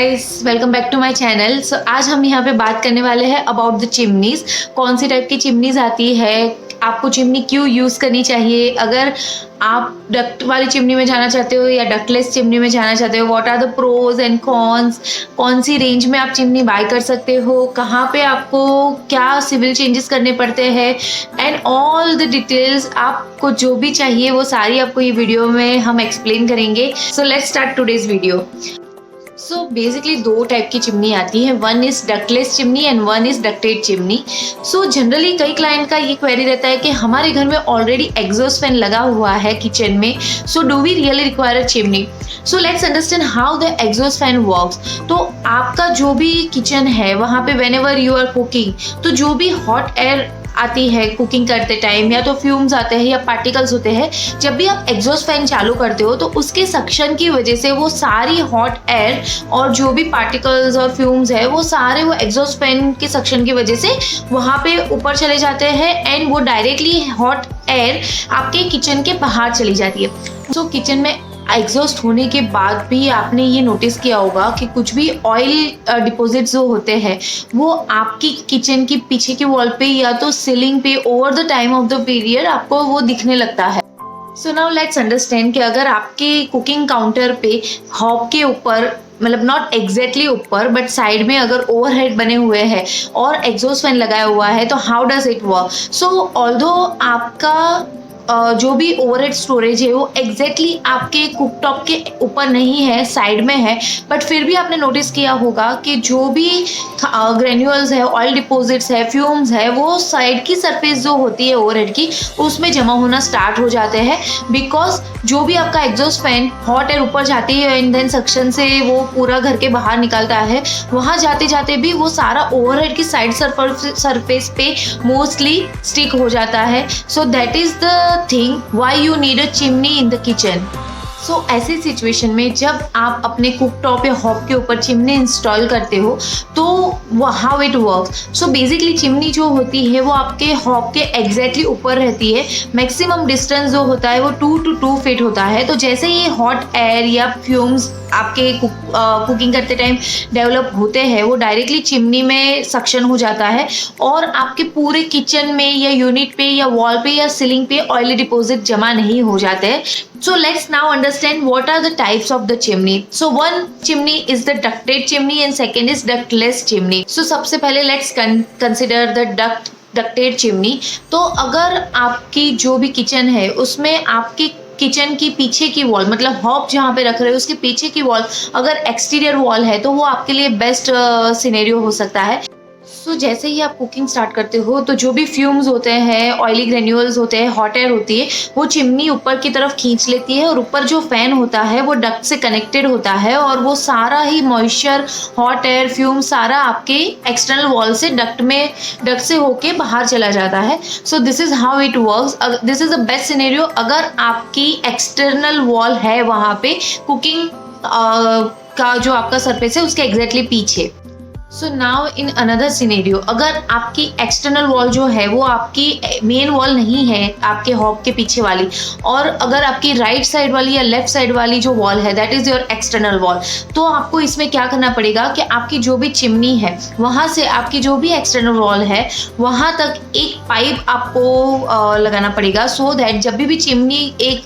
Guys, welcome back to my channel. So आज हम यहाँ पे बात करने वाले हैं अबाउट द चिमनीज। कौन सी टाइप की चिमनीज आती है, आपको चिमनी क्यों यूज़ करनी चाहिए, अगर आप डक्ट वाली चिमनी में जाना चाहते हो या डक्टलेस चिमनी में जाना चाहते हो, what are the pros and cons, कौन सी रेंज में आप चिमनी बाय कर सकते हो, कहाँ पे आपको क्या सिविल चेंजेस करने पड़ते हैं एंड ऑल द डिटेल्स, आपको जो भी चाहिए वो सारी आपको ये वीडियो में हम एक्सप्लेन करेंगे। So let's start today's video. So basically दो टाइप की चिमनी आती है, one is ductless chimney and one is ducted chimney. So generally कई क्लाइंट का ये क्वेरी रहता है कि हमारे घर में ऑलरेडी एग्जॉस्ट फैन लगा हुआ है किचन में, so do we really require a chimney. So let's understand how the exhaust fan works. तो आपका जो भी किचन है वहाँ पे whenever you are cooking, तो जो भी हॉट एयर आती है कुकिंग करते टाइम, या तो फ्यूम्स आते हैं या पार्टिकल्स होते हैं, जब भी आप एग्जॉस्ट फैन चालू करते हो तो उसके सक्शन की वजह से वो सारी हॉट एयर और जो भी पार्टिकल्स और फ्यूम्स है वो सारे वो एग्जॉस्ट फैन के सक्शन की वजह से वहाँ पे ऊपर चले जाते हैं एंड वो डायरेक्टली हॉट एयर आपके किचन के बाहर चली जाती है। सो किचन में एग्जॉस्ट होने के बाद भी आपने ये नोटिस किया होगा कि कुछ भी ऑयल डिपॉजिट जो होते हैं वो आपकी किचन की पीछे की वॉल पे या तो सीलिंग पे over the time of the period आपको वो दिखने लगता है। सो नाउ लेट्स अंडरस्टैंड कि अगर आपके कुकिंग काउंटर पे हॉब के ऊपर, मतलब नॉट एग्जैक्टली ऊपर बट साइड में अगर ओवरहेड बने हुए हैं और एग्जॉस्ट फैन लगाया हुआ है तो how does it work. So although आपका जो भी ओवरहेड स्टोरेज है वो एग्जैक्टली आपके कुकटॉप के ऊपर नहीं है, साइड में है, बट फिर भी आपने नोटिस किया होगा कि जो भी ग्रेन्यूल्स है, ऑयल डिपॉजिट्स है, फ्यूम्स है, वो साइड की सरफेस जो होती है ओवरहेड की उसमें जमा होना स्टार्ट हो जाते हैं, बिकॉज जो भी आपका एग्जॉस्ट फैन हॉट एयर ऊपर जाती है एंड देन सक्शन से वो पूरा घर के बाहर निकलता है, वहाँ जाते जाते भी वो सारा ओवरहेड की साइड सरफेस पे मोस्टली स्टिक हो जाता है। So that is the thing why you need a chimney in the kitchen. So ऐसी सिचुएशन में जब आप अपने कुकटॉप या हॉब के ऊपर चिमनी इंस्टॉल करते हो तो how it works. So basically chimney जो होती है वो आपके हॉब के एग्जैक्टली ऊपर रहती है। मैक्सिमम डिस्टेंस जो होता है वो 2 to 2 फीट होता है। तो जैसे ये हॉट एयर या फ्यूम्स आपके कुकिंग करते टाइम डेवलप होते हैं वो डायरेक्टली चिमनी में सक्शन हो जाता है और आपके पूरे किचन में या यूनिट पे या वॉल पे या सीलिंग पे ऑयली डिपॉजिट जमा नहीं हो जाते हैं। So let's now understand what are the types of the chimney. So one chimney is the ducted chimney and second is ductless chimney. So सबसे पहले let's consider the ducted chimney. तो अगर आपकी जो भी किचन है उसमें आपकी किचन की पीछे की वॉल, मतलब हॉब जहाँ पे रख रहे हो उसके पीछे की वॉल अगर एक्सटीरियर वॉल है तो वो आपके लिए बेस्ट सिनेरियो हो सकता है। सो जैसे ही आप कुकिंग स्टार्ट करते हो तो जो भी फ्यूम्स होते हैं, ऑयली ग्रेन्यूल्स होते हैं, हॉट एयर होती है, वो चिमनी ऊपर की तरफ खींच लेती है और ऊपर जो फैन होता है वो डक्ट से कनेक्टेड होता है और वो सारा ही मॉइस्चर, हॉट एयर, फ्यूम सारा आपके एक्सटर्नल वॉल से डक्ट से होके बाहर चला जाता है। So this is how it works. This is the best scenario अगर आपकी एक्सटर्नल वॉल है वहाँ पे कुकिंग का जो आपका सरफेस है उसके एग्जैक्टली पीछे। सो नाउ इन अनदर सिनेरियो, अगर आपकी एक्सटर्नल वॉल जो है वो आपकी मेन वॉल नहीं है आपके हॉब के पीछे वाली, और अगर आपकी राइट साइड वाली या लेफ्ट साइड वाली जो वॉल है that is your external wall, तो आपको इसमें क्या करना पड़ेगा कि आपकी जो भी चिमनी है वहाँ से आपकी जो भी एक्सटर्नल वॉल है वहाँ तक एक पाइप आपको लगाना पड़ेगा, सो दैट जब भी चिमनी एक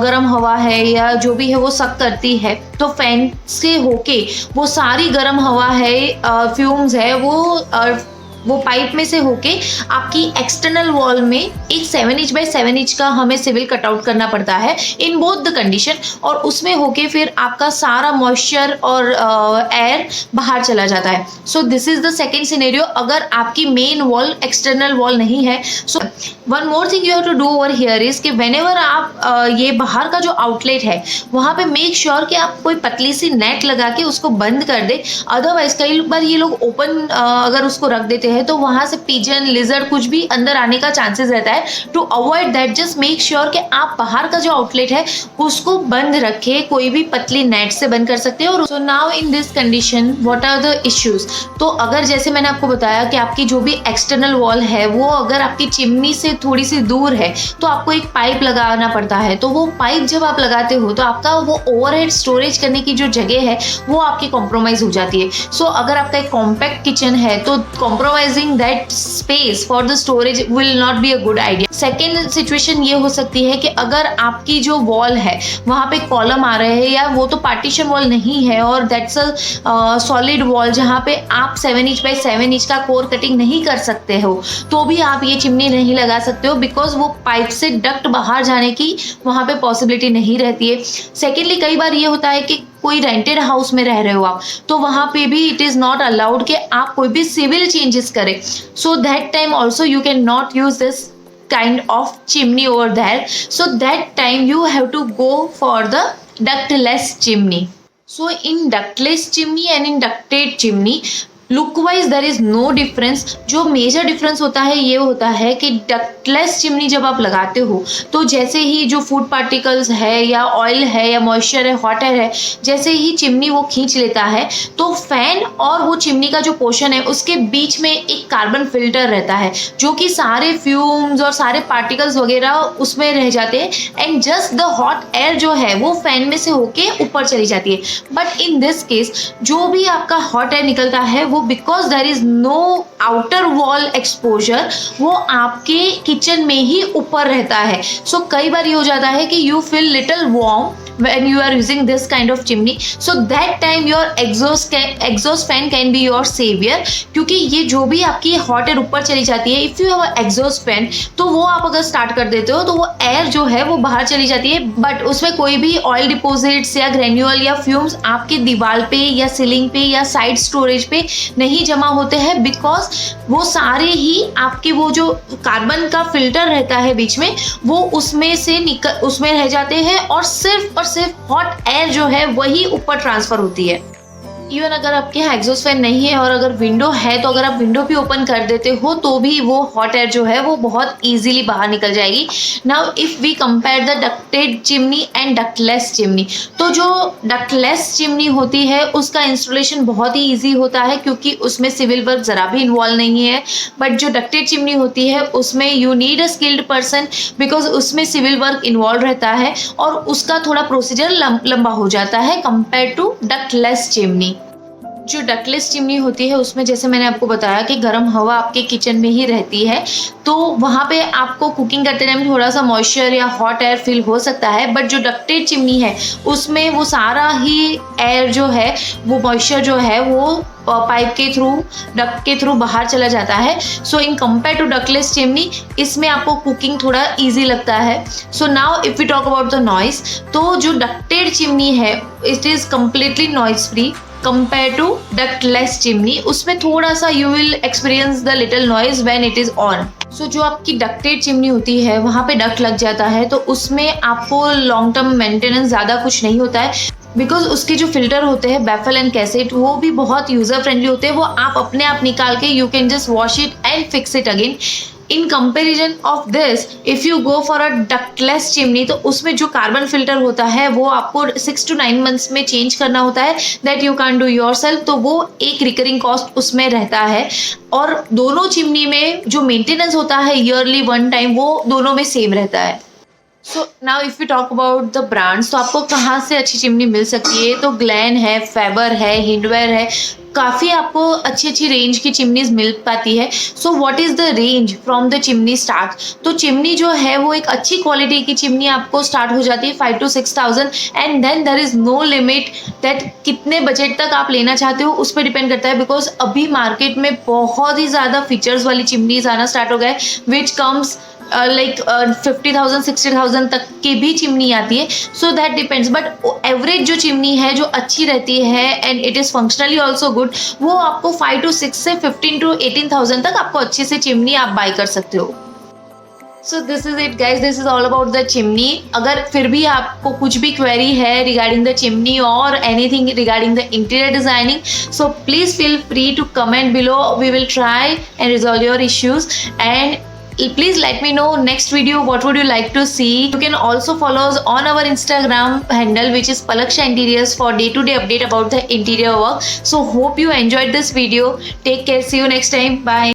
गर्म हवा है या जो भी है वो सक करती है तो फैन से होके वो सारी गर्म हवा है, फ्यूम्स है, वो पाइप में से होके आपकी एक्सटर्नल वॉल में एक 7 इंच बाय 7 इंच का हमें सिविल कटआउट करना पड़ता है इन बोथ द कंडीशन, और उसमें होके फिर आपका सारा मॉइस्चर और एयर बाहर चला जाता है। So this is the second scenario अगर आपकी मेन वॉल एक्सटर्नल वॉल नहीं है। So one more thing you have to do over here is कि व्हेनेवर आप ये बाहर का जो आउटलेट है वहाँ पे मेक श्योर कि आप कोई पतली सी नेट लगा के उसको बंद कर दे। अदरवाइज कई बार ये लोग ओपन अगर उसको रख देते हैं तो वहां से पिजन, लिजर्ड कुछ भी अंदर आने का चांसेस रहता है। To avoid that just make sure कि आप बाहर का जो आउटलेट है उसको बंद रखें, कोई भी पतली नेट से बंद कर सकते हैं। और so now in this condition what are the issues. तो अगर जैसे मैंने आपको बताया कि आपकी जो भी एक्सटर्नल वॉल है वो अगर आपकी चिमनी से थोड़ी सी दूर है तो आपको एक पाइप लगाना पड़ता है। तो वो पाइप जब आप लगाते हो तो आपका वो ओवरहेड स्टोरेज करने की जो जगह है वो आपकी कॉम्प्रोमाइज हो जाती है। सो अगर आपका एक कॉम्पैक्ट किचन है तो compromising that space for the storage will not be a good idea. Second situation ये हो सकती है कि अगर आपकी जो वॉल है वहां पे कॉलम आ रहे हैं या वो तो पार्टीशन वॉल नहीं है और दैट्स अ सॉलिड वॉल जहाँ पे आप 7 इंच बाय 7 इंच का कोर कटिंग नहीं कर सकते हो, तो भी आप ये चिमनी नहीं लगा सकते हो बिकॉज वो पाइप से डक्ट बाहर जाने की वहां पे पॉसिबिलिटी नहीं रहती है। सेकेंडली कई बार ये होता है कि कोई रेंटेड हाउस में रह रहे हो आप, तो वहां पे भी इट इज नॉट अलाउड कि आप कोई भी सिविल चेंजेस करें। So that time also you can not use this kind of chimney over there. So that time you have to go for the ductless chimney. So in ductless chimney and in ducted chimney, look wise there is no difference. जो major difference होता है ये होता है कि ductless chimney जब आप लगाते हो तो जैसे ही जो फूड पार्टिकल्स है या ऑयल है या मॉइस्चर है, हॉट एयर है, जैसे ही चिमनी वो खींच लेता है तो फैन और वो चिमनी का जो पोर्शन है उसके बीच में एक कार्बन फिल्टर रहता है जो कि सारे फ्यूम्स और सारे पार्टिकल्स वगैरह उसमें रह जाते हैं and just the hot air जो है वो फैन में से होके ऊपर चली जाती है। बट इन दिस केस जो भी आपका हॉट एयर निकलता है वो because there is no outer wall exposure वो आपके किचन में ही ऊपर रहता है। सो कई बार ये हो जाता है कि you feel little warm when you are using this kind of chimney, so that time your exhaust fan can be your savior, क्योंकि ये जो भी आपकी हॉट एयर ऊपर चली जाती है, if you have exhaust fan तो वो आप अगर स्टार्ट कर देते हो तो वो एयर जो है वो बाहर चली जाती है, बट उसमें कोई भी ऑयल डिपोजिट्स या ग्रेन्यूल या फ्यूम्स आपकी दीवार पे या सीलिंग पे या साइड स्टोरेज पे नहीं जमा होते हैं बिकॉज वो सारे ही आपके वो जो कार्बन का फिल्टर रहता है बीच में वो उसमें से उसमें रह जाते हैं और सिर्फ हॉट एयर जो है वही ऊपर ट्रांसफर होती है। इवन अगर आपके यहाँ एग्जॉस्ट फैन नहीं है और अगर विंडो है तो अगर आप विंडो भी ओपन कर देते हो तो भी वो हॉट एयर जो है वो बहुत इजीली बाहर निकल जाएगी। Now if we compare the ducted chimney and ductless chimney, तो जो डक्टलेस चिमनी होती है उसका इंस्टॉलेशन बहुत ही ईजी होता है क्योंकि उसमें सिविल वर्क जरा भी इन्वॉल्व नहीं है। बट जो डक्टेड चिमनी होती है उसमें you need a skilled person because उसमें सिविल वर्क इन्वॉल्व रहता है और उसका थोड़ा प्रोसीजर लंबा हो जाता है कंपेयर टू डक्टलेस चिमनी। जो डक्टलेस चिमनी होती है उसमें जैसे मैंने आपको बताया कि गर्म हवा आपके किचन में ही रहती है, तो वहाँ पे आपको कुकिंग करते टाइम थोड़ा सा मॉइस्चर या हॉट एयर फील हो सकता है। बट जो डक्टेड चिमनी है उसमें वो सारा ही एयर जो है वो मॉइस्चर जो है वो पाइप के थ्रू डक्ट के थ्रू बाहर चला जाता है। So in compare to ductless chimney इसमें आपको कुकिंग थोड़ा इजी लगता है। So now if we talk about the noise, तो जो डक्टेड चिमनी है it is completely noise free compare to ductless chimney. उसमें थोड़ा सा you will experience the little noise when it is on. So जो आपकी डक्टेड चिमनी होती है वहाँ पे डक्ट लग जाता है तो उसमें आपको लॉन्ग टर्म मेंटेनेंस ज़्यादा कुछ नहीं होता है बिकॉज उसके जो फिल्टर होते हैं बैफल एंड कैसेट वो भी बहुत यूजर फ्रेंडली होते हैं। वो आप अपने आप निकाल के you can just wash it and fix it again. In comparison of this if you go for a ductless chimney तो उसमें जो कार्बन फिल्टर होता है वो आपको 6 to 9 मंथ्स में चेंज करना होता है that you can do yourself. तो वो एक रिकरिंग कॉस्ट उसमें रहता है और दोनों चिमनी में जो मेंटेनेंस होता है ईयरली 1 टाइम वो दोनों में सेम रहता है। So now if you talk about the brands, तो आपको कहाँ से अच्छी चिमनी मिल सकती है, तो ग्लैन है, फेबर है, हिंडवेयर है, काफ़ी आपको अच्छी अच्छी रेंज की चिमनीज मिल पाती है। So what is the range from the chimney start, तो चिमनी जो है वो एक अच्छी क्वालिटी की चिमनी आपको स्टार्ट हो जाती है 5 to 6,000 and then there is no limit that कितने बजट तक आप लेना चाहते हो उस पर डिपेंड करता है बिकॉज अभी मार्केट में बहुत ही ज़्यादा फीचर्स वाली चिमनीज आना स्टार्ट हो गए विच कम्स लाइक 50,000 60,000 तक की भी चिमनी आती है। So that depends but average जो चिमनी है जो अच्छी रहती है and it is functionally also good वो आपको 5 to 6 से 15 to 18,000 तक आपको अच्छे से चिमनी आप बाय कर सकते हो। So this is it guys, this is all about the chimney. अगर फिर भी आपको कुछ भी क्वेरी है रिगार्डिंग द चिमनी और anything regarding the interior designing, so please feel free to comment below. We will try and resolve your issues. And please let me know next video what would you like to see. You can also follow us on our Instagram handle, which is Palaksha Interiors, for day-to-day update about the interior work. So hope you enjoyed this video. Take care, see you next time, bye.